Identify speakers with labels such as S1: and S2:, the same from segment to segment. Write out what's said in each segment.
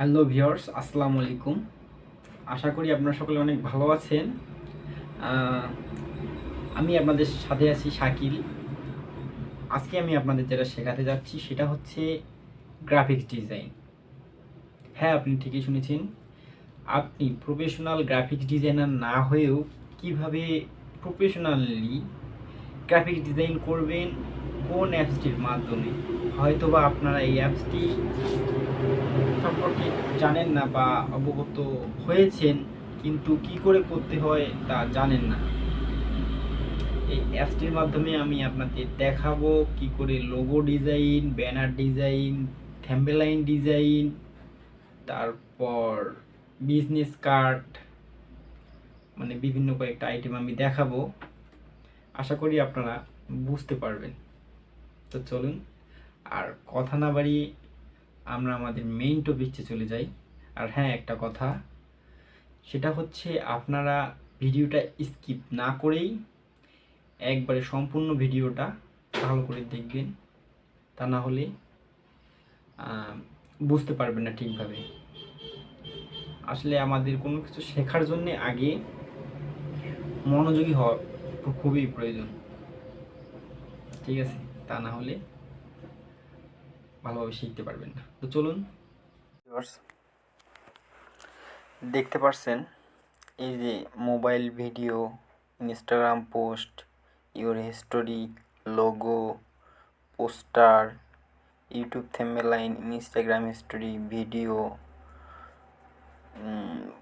S1: Hello viewers, আসসালামু আলাইকুম। আশা করি আপনারা সকলে অনেক ভালো আছেন। আমি আপনাদের সাথে আছি শাকিল। আজকে আমি আপনাদের যেটা শেখাতে যাচ্ছি সেটা হচ্ছে গ্রাফিক্স ডিজাইন। হ্যাঁ, আপনি ঠিকই শুনেছেন। আপনি প্রফেশনাল গ্রাফিক্স ডিজাইনার না হয়েও কিভাবে প্রফেশনালি গ্রাফিক্স ডিজাইন করবেন, কোন অ্যাপসটির মাধ্যমে। হয়তোবা আপনারা এই অ্যাপসটি সম্পর্কে জানেন না বা অবগত হয়েছেন, কিন্তু কি করে করতে হয় তা জানেন না। এই অ্যাপসটির মাধ্যমে আমি আপনাদের দেখাবো কি করে logo design, banner design, thumbnail design, তারপর বিজনেস কার্ড, মানে বিভিন্ন কয়েকটা আইটেম আমি দেখাবো। আশা করি আপনারা বুঝতে পারবেন। তো চলুন আর কথা না বাড়িয়ে আমরা আমাদের মেইন টপিকে চলে যাই। আর হ্যাঁ, একটা কথা, সেটা হচ্ছে আপনারা ভিডিওটা স্কিপ না করেই একবারে সম্পূর্ণ ভিডিওটা ভালো করে দেখবেন, তা না হলে বুঝতে পারবেন না ঠিকভাবে। আসলে আমাদের কোনো কিছু শেখার জন্য আগে মনোযোগী হওয়া খুবই প্রয়োজন, ঠিক আছে? তা না হলে ভালোভাবে শিখতে পারবেন না। তো চলুন, দেখতে পাচ্ছেন এই যে mobile video, Instagram post, your history, logo, poster, YouTube thumbnail, Instagram history, video,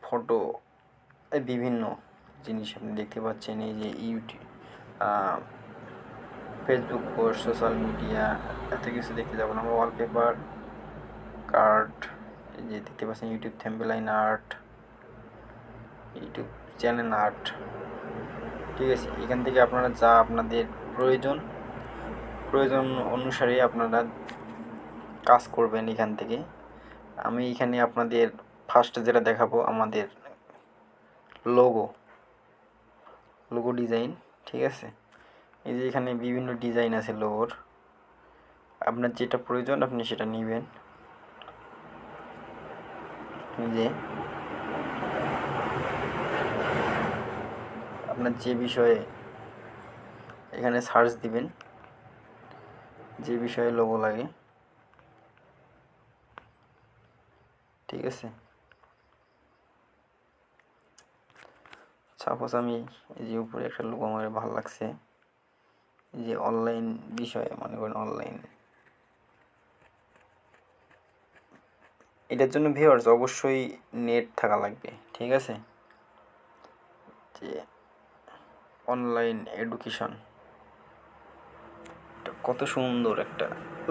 S1: photo, বিভিন্ন জিনিস আপনি দেখতে পাচ্ছেন। এই যে YouTube, Facebook post, social media, এত কিছু দেখতে যাবো না। আমরা ওয়ালপেপার, কার্ড, এই যে দেখতে পাচ্ছেন YouTube thumbnail art, YouTube channel art, ঠিক আছে? এখান থেকে আপনারা যা আপনাদের প্রয়োজন অনুসারে আপনারা কাজ করবেন এখান থেকে। আমি এখানে আপনাদের ফার্স্ট যেটা দেখাবো আমাদের লোগো ডিজাইন, ঠিক আছে? এই যে এখানে বিভিন্ন ডিজাইন আছে লোগোর, আপনার যেটা প্রয়োজন আপনি সেটা নেবেন। যে আপনার যে বিষয়ে এখানে সার্চ দিবেন, যে বিষয়ে লোগো লাগে, ঠিক আছে? সাপোজ আমি এই যে উপরে একটা লোগো আমার ভালো লাগছে, এই যে অনলাইন বিষয়ে, মনে করেন অনলাইন, এটার জন্য ভিউয়ার্স অবশ্যই নেট থাকা লাগবে, ঠিক আছে? যে অনলাইন এডুকেশন, কত সুন্দর একটা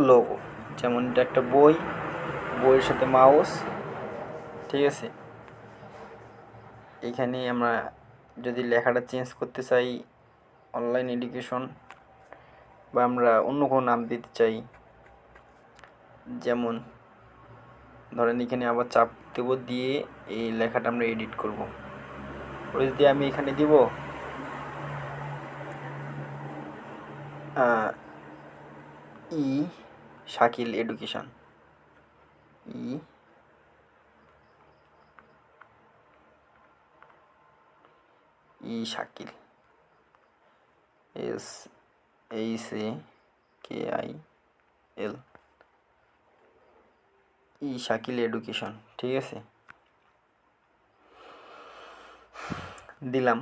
S1: লোগো, যেমন এটা একটা বইয়ের সাথে মাউস, ঠিক আছে? এখানে আমরা যদি লেখাটা চেঞ্জ করতে চাই অনলাইন এডুকেশন, বা আমরা অন্য কোনো নাম দিতে চাই, যেমন ধরেন এখানে আবার চাপ দেব, দিয়ে এই লেখাটা আমরা এডিট করব। ওই যদি আমি এখানে দিব ই Shakil education, Shakil, SHAKIL, Shakil education, ঠিক আছে? দিলাম।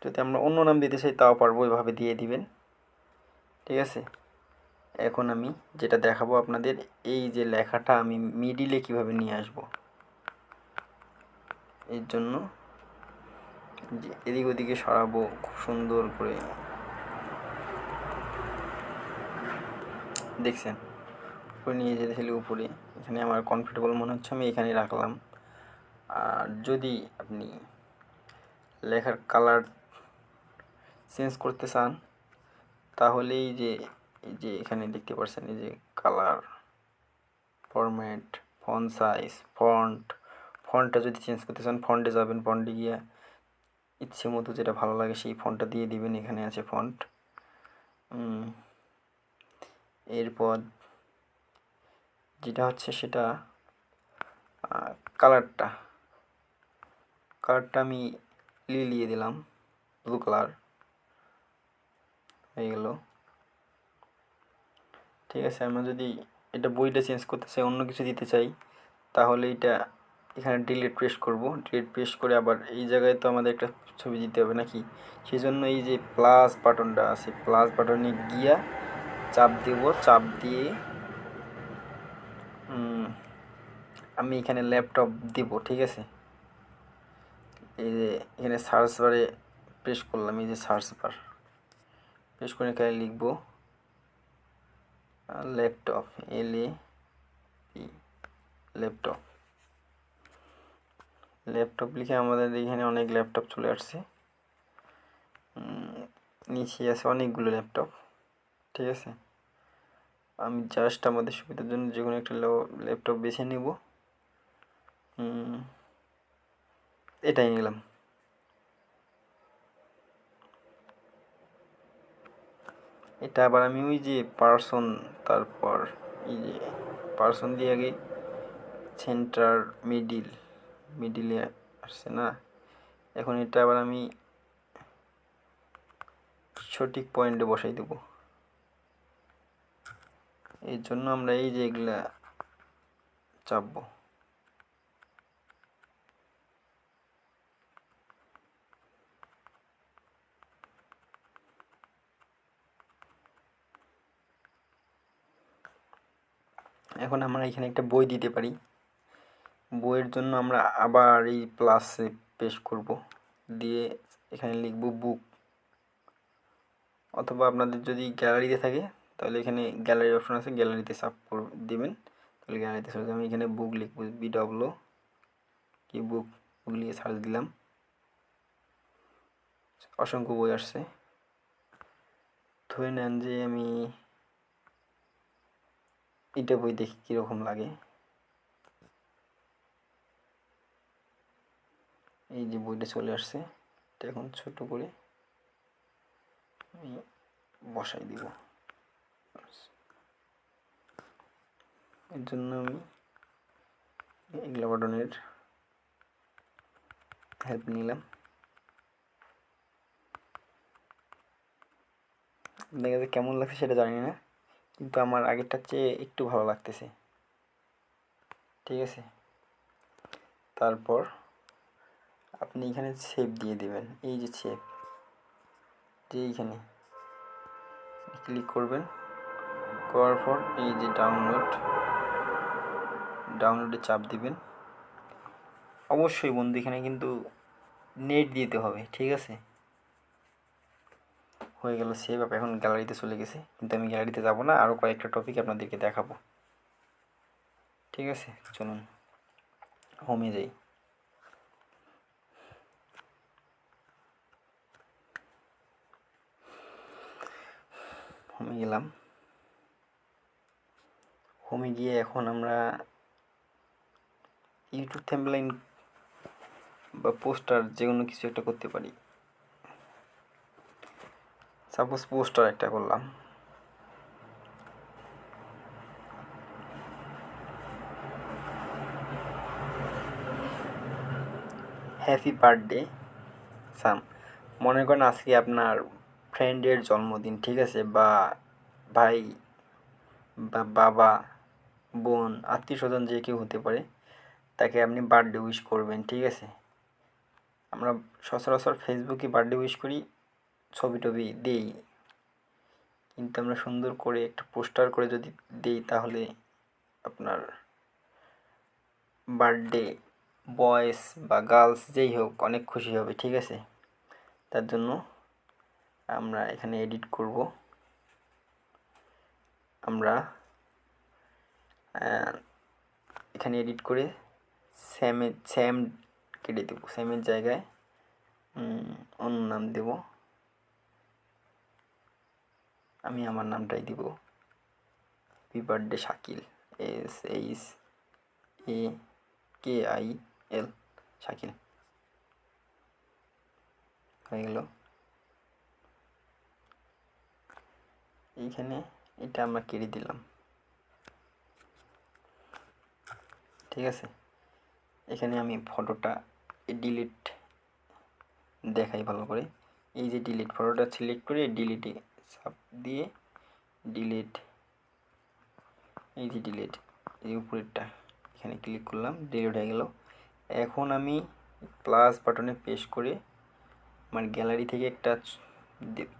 S1: যদি আমরা অন্য নাম দিতে চাই তাও পারবো, এভাবে দিয়ে দিবেন, ঠিক আছে? এখন আমি যেটা দেখাবো আপনাদের, এই যে লেখাটা আমি মিডিলে কিভাবে নিয়ে আসব, এর জন্য এদিক ওদিকে সরাবো খুব সুন্দর করে, দেখছেন? উপরে নিয়ে যেতে চাইলে উপরে, এখানে আমার কমফোর্টেবল মনে হচ্ছে আমি এখানে রাখলাম। আর যদি আপনি লেখার কালার চেঞ্জ করতে চান, তাহলে এই যে এখানে দেখতে পাচ্ছেন, এই যে কালার, ফরম্যাট, ফন্ট সাইজ, ফন্টটা যদি চেঞ্জ করতে চান ফন্টে যাবেন, ফন্টে গিয়ে ইচ্ছে মতো যেটা ভালো লাগে সেই ফন্টটা দিয়ে দিবেন। এখানে আছে ফন্ট। এরপর যেটা হচ্ছে সেটা কালারটা আমি লিয়ে দিলাম, ব্লু কালার হয়ে গেল। ঠিক আছে, আমরা যদি এটা বইটা চেঞ্জ করতে চাই, অন্য কিছু দিতে চাই, তাহলে এটা এখানে ডিলিট প্রেস করব। ডিলিট প্রেস করে আবার এই জায়গায় তো আমাদের একটা ছবি দিতে হবে নাকি, সেই জন্য এই যে প্লাস বাটনটা আছে, প্লাস বাটনে গিয়া চাপ দেব। চাপ দিয়ে আমি এখানে ল্যাপটপ দিব। ঠিক আছে, এই যে এখানে সার্চ বারে প্রেস করলাম, এই যে সার্চ বার প্রেস করে এখানে লিখব ল্যাপটপ, LAP, ল্যাপটপ। ল্যাপটপ লিখে আমাদের এখানে অনেক ল্যাপটপ চলে আসছে, নিচে আছে অনেকগুলো ল্যাপটপ। ঠিক আছে, আমি জাস্ট আমাদের সুবিধার জন্য যে কোনো একটা ল্যাপটপ বেছে নেব, এটাই নিলাম। এটা আবার আমি ওই যে পার্সন, তারপর এই যে পার্সন দিয়ে আগে সেন্টার মিডিলে আসছে না, এখন এটা আবার আমি সঠিক পয়েন্টে বসাই দেব। এর জন্য আমরা এই যে এগুলা চাপবো। এখন আমরা এখানে একটা বই দিতে পারি। বইয়ের জন্য আমরা আবার এই প্লাসে পেস্ট করব, দিয়ে এখানে লিখব বুক, অথবা আপনাদের যদি গ্যালারিতে থাকে তাহলে এখানে গ্যালারি অপশন আছে, গ্যালারিতে চাপ দিবেন, তাহলে গ্যালারিতে চলে যাবে। আমি এখানে বুক লিখব, BW কি বুক লিখে সার্চ দিলাম, অসংখ্য বই আসছে। ধরে নেন যে আমি এটা বই দেখি কীরকম লাগে। এই যে বইটা চলে আসছে, এটা এখন ছোট করে আমি বসাই দিব। এর জন্য আমি এগুলা বাটনের হেল্প নিলাম। দেখা যায় কেমন লাগছে সেটা জানি না, কিন্তু আমার আগেরটার চেয়ে একটু ভালো লাগতেছে। ঠিক আছে, তারপর আপনি এখানে সেভ দিয়ে দেবেন, এই যে সেভ, যে এইখানে ক্লিক করবেন, করার পর এই যে ডাউনলোডে চাপ দিবেন। অবশ্যই বন্ধু এখানে কিন্তু নেট দিতে হবে। ঠিক আছে, হয়ে গেল সেভ আপ। এখন গ্যালারিতে চলে গেছে, কিন্তু আমি গ্যালারিতে যাব না, আরও কয়েকটা টপিক আপনাদেরকে দেখাবো। ঠিক আছে, চলুন হোমে যাই। হোমে গেলাম, হোমে গিয়ে এখন আমরা ইউটিউব থাম্বনেইল বা পোস্টার যে কোনো কিছু একটা করতে পারি। সাপোজ পোস্টার একটা করলাম, হ্যাপি বার্থডে সাম। মনে করেন আজকে আপনার ফ্রেন্ডের জন্মদিন। ঠিক আছে, বা ভাই বা বাবা, বোন, আত্মীয় স্বজন যে কেউ হতে পারে, তাকে আপনি বার্থডে উইশ করবেন। ঠিক আছে, আমরা সচরাচর ফেসবুকে বার্থডে উইশ করি, ছবি টবি দিই, কিন্তু আমরা সুন্দর করে একটা পোস্টার করে যদি দিই তাহলে আপনার বার্থডে বয়েজ বা গার্লস যেই হোক অনেক খুশি হবে। ঠিক আছে, তার জন্য আমরা এখানে এডিট করব। আমরা এখানে এডিট করে স্যাম কেটে দেব, স্যামের জায়গায় অন্য নাম দেব, আমি আমার নামটাই দিব, happy birthday Shakil, SHAKIL, Shakil. হয়ে গেল। এইখানে এটা আমরা কেটে দিলাম। ঠিক আছে, এখানে আমি ফটোটা ডিলিট দেখাই ভালো করে। এই যে ডিলিট ফটোটা সিলেক্ট করে ডিলিটে চাপ দিয়ে ডিলিট, এই যে ডিলিট, এই উপরেরটা এখানে ক্লিক করলাম, ডিলিট হয়ে গেল। এখন আমি প্লাস বাটনে প্রেস করে আমার গ্যালারি থেকে একটা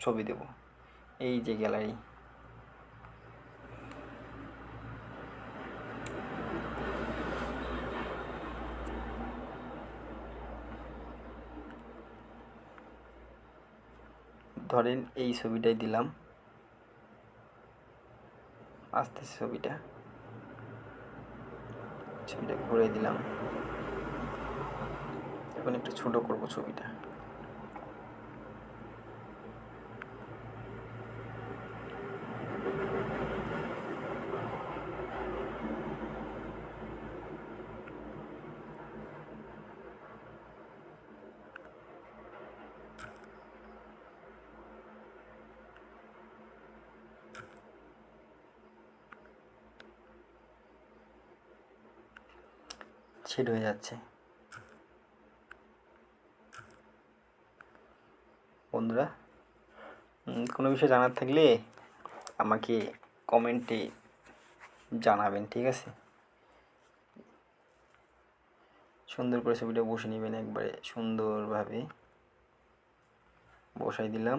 S1: ছবি দেব। এই যে গ্যালারি, ধরেন এই ছবিটাই দিলাম, আস্তে ছবিটা ঘুরে দিলাম। এখন একটু ছোট করব ছবিটা। ছেদ হয়ে যাচ্ছে। বন্ধুরা, কোনো বিষয় জানার থাকলে আমাকে কমেন্টে জানাবেন, ঠিক আছে? সুন্দর করে ছবিটা বসে নেবেন, একবারে সুন্দরভাবে বসাই দিলাম।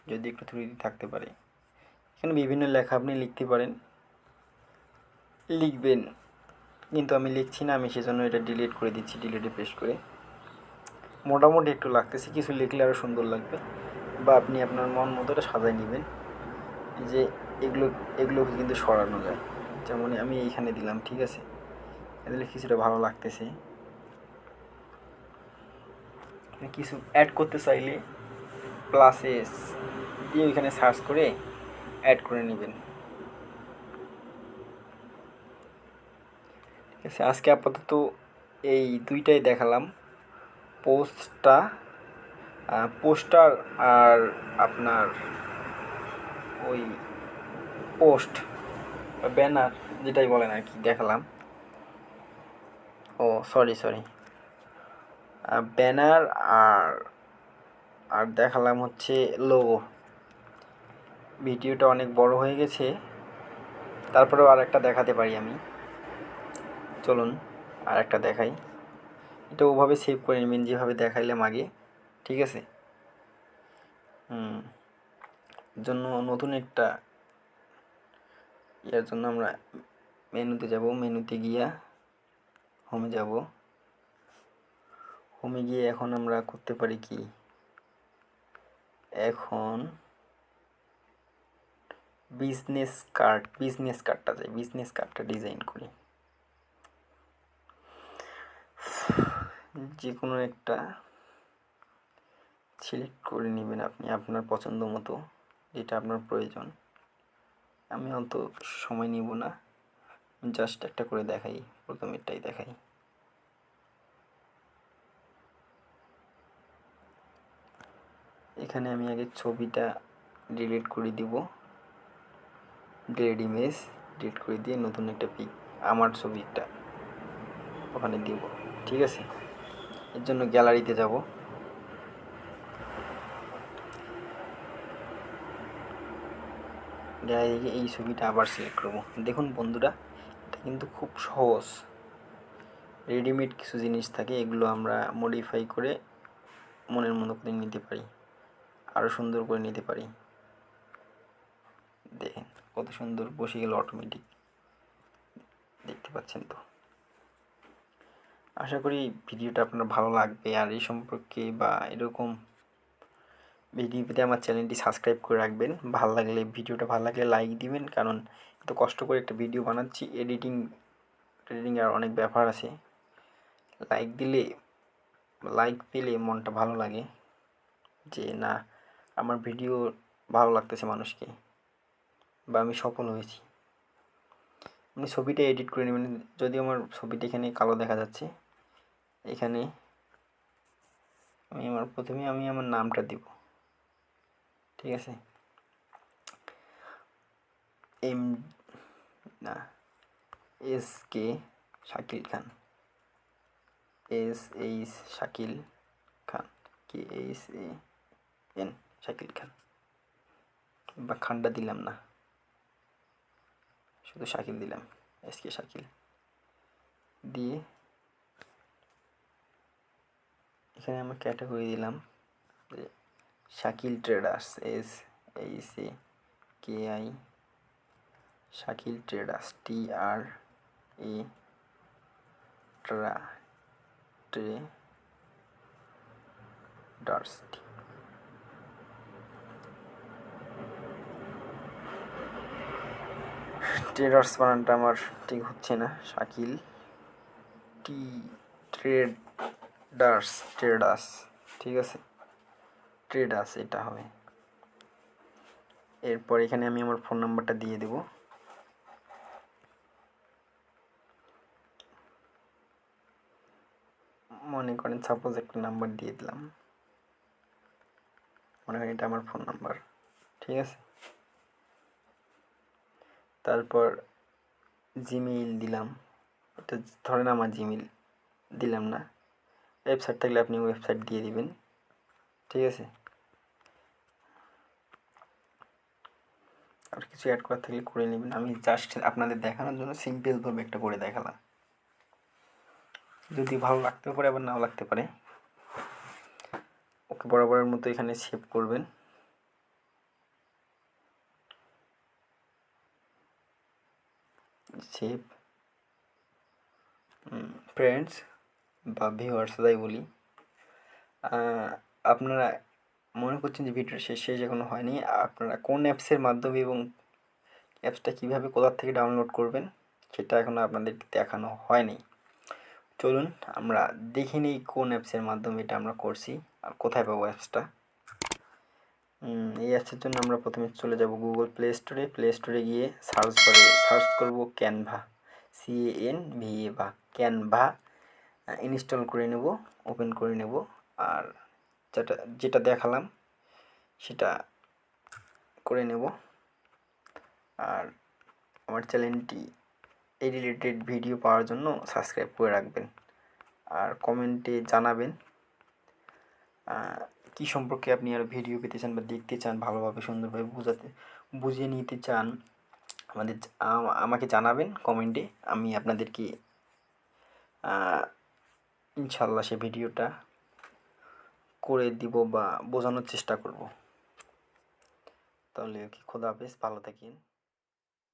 S1: যদি একটু ত্রুটি থাকতে পারে, এখানে বিভিন্ন লেখা আপনি লিখতে পারেন, লিখবেন, কিন্তু আমি লিখছি না, আমি সেজন্য এটা ডিলিট করে দিচ্ছি, ডিলিটে পেস্ট করে। মোটামুটি একটু লাগতেছে, কিছু লিখলে আরও সুন্দর লাগবে, বা আপনি আপনার মন মতো এটা সাজাই নেবেন। যে এগুলোকে কিন্তু সরানো যায়, যেমন আমি এইখানে দিলাম, ঠিক আছে? এগুলো কিছুটা ভালো লাগতেছে। কিছু অ্যাড করতে চাইলে প্লাসেস দিয়ে ওইখানে সার্চ করে অ্যাড করে নেবেন, ঠিক আছে? আজকে আপাতত এই দুইটাই দেখালাম, পোস্টার আর আপনার ওই পোস্ট বা ব্যানার যেটাই বলেন আর কি, দেখালাম। ও সরি, ব্যানার আর দেখালাম হচ্ছে লোগো। ভিডিওটা অনেক বড় হয়ে গেছে, তারপরেও আর একটা দেখাতে পারি আমি। চলুন আর একটা দেখাই। এটা ওভাবে সেভ করে নেবেন যেভাবে দেখাইলাম আগে, ঠিক আছে? জন্য নতুন একটা ইয়ার জন্য আমরা মেনুতে যাব, মেনুতে গিয়া হোমে যাব। হোমে গিয়ে এখন আমরা করতে পারি কি, এখন বিজনেস কার্ডটা যাই, বিজনেস কার্ডটা ডিজাইন করি। যে কোনো একটা সিলেক্ট করে নেবেন আপনি আপনার পছন্দ মতো, যেটা আপনার প্রয়োজন। আমি অত সময় নিব না, জাস্ট একটা করে দেখাই, প্রথমেরটাই দেখাই। এখানে আমি আগে ছবিটা ডিলিট করে দিব, ডিলিট ইমেজ ডিলিট করে দিয়ে নতুন একটা পিক আমার ছবিটা ওখানে দিব, ঠিক আছে? এর জন্য গ্যালারিতে যাব, গ্যালারি থেকে এই ছবিটা আবার সিলেক্ট করব। দেখুন বন্ধুরা, এটা কিন্তু খুব সহজ। রেডিমেড কিছু জিনিস থাকে, এগুলো আমরা মডিফাই করে মনের মতো করে নিতে পারি, আরও সুন্দর করে নিতে পারি। দেখেন কত সুন্দর বসে গেল অটোমেটিক, দেখতে পাচ্ছেন তো? আশা করি ভিডিওটা আপনার ভালো লাগবে। আর এই সম্পর্কে বা এরকম ভিডিও পেতে আমার চ্যানেলটি সাবস্ক্রাইব করে রাখবেন। ভিডিওটা ভালো লাগলে লাইক দিবেন, কারণ এত কষ্ট করে একটা ভিডিও বানাচ্ছি, এডিটিং আর অনেক ব্যাপার আছে। লাইক পেলে মনটা ভালো লাগে, যে না আমার ভিডিও ভালো লাগতেছে মানুষকে, বা আমি সফল হয়েছি। আপনি ছবিটা এডিট করে নেবেন। যদি আমার ছবিটা এখানে কালো দেখা যাচ্ছে, এখানে প্রথমে আমি আমার নামটা দিব, ঠিক আছে? এস কে শাকিল খান, SH শাকিল খান, KSAN শাকিল খান, বা খানটা দিলাম না, শুধু শাকিল দিলাম, SK শাকিল দিয়ে এখানে আমরা ক্যাটাগরি দিলাম Shakil traders, SHAKI Shakil traders, TRA traders. Traders বানানটা আমার ঠিক হচ্ছে না, শাকিল ট্রেডার্স, ঠিক আছে, ট্রেডার্স এটা হবে। এরপর এখানে আমি আমার ফোন নাম্বারটা দিয়ে দেব। মনে করেন সাপোজ একটা নাম্বার দিয়ে দিলাম, মনে করেন এটা আমার ফোন নাম্বার, ঠিক আছে। তারপর জিমেইল দিলাম, এটা ধরেন আমার জিমেইল দিলাম না, ওয়েবসাইট থাকলে আপনি ওয়েবসাইট দিয়ে দিবেন, ঠিক আছে। আর কিছু অ্যাড করার থাকলে করে নেবেন, আমি জাস্ট আপনাদের দেখানোর জন্য সিম্পলভাবে একটা করে দেখালাম। যদি ভালো লাগতেও পারে আবার নাও লাগতে পারে। ওকে বরাবরের মতো এখানে সেভ করবেন। সেভ ফ্রেন্ডস বা ভিউয়ার্স যাই বলি। আপনারা মনে করছেন যে ভিডিওটা শেষ এখনো হয়নি, আপনারা কোন অ্যাপসের মাধ্যমে এবং অ্যাপসটা কীভাবে কোথা থেকে ডাউনলোড করবেন সেটা এখনও আপনাদের দেখানো হয়নি। চলুন আমরা দেখে নিই কোন অ্যাপসের মাধ্যমে এটা আমরা করছি আর কোথায় পাবো অ্যাপসটা। এই অ্যাপসের জন্য আমরা প্রথমে চলে যাব গুগল প্লে স্টোরে গিয়ে সার্চ করব ক্যানভা, CANVA, ক্যানভা ইনস্টল করে নেব, ওপেন করে নেব। আর যেটা দেখালাম সেটা করে নেব। আর আমার চ্যানেলটি এই রিলেটেড ভিডিও পাওয়ার জন্য সাবস্ক্রাইব করে রাখবেন। আর কমেন্টে জানাবেন কী সম্পর্কে আপনি আর ভিডিও পেতে চান বা দেখতে চান, ভালোভাবে সুন্দরভাবে বুঝিয়ে নিতে চান, আমাকে জানাবেন কমেন্টে। আমি আপনাদেরকে ইনশাল্লাহ সে ভিডিওটা করে দিব বা বোঝানোর চেষ্টা করব। তাহলে খোদা হাফেজ, ভালো থাকেন।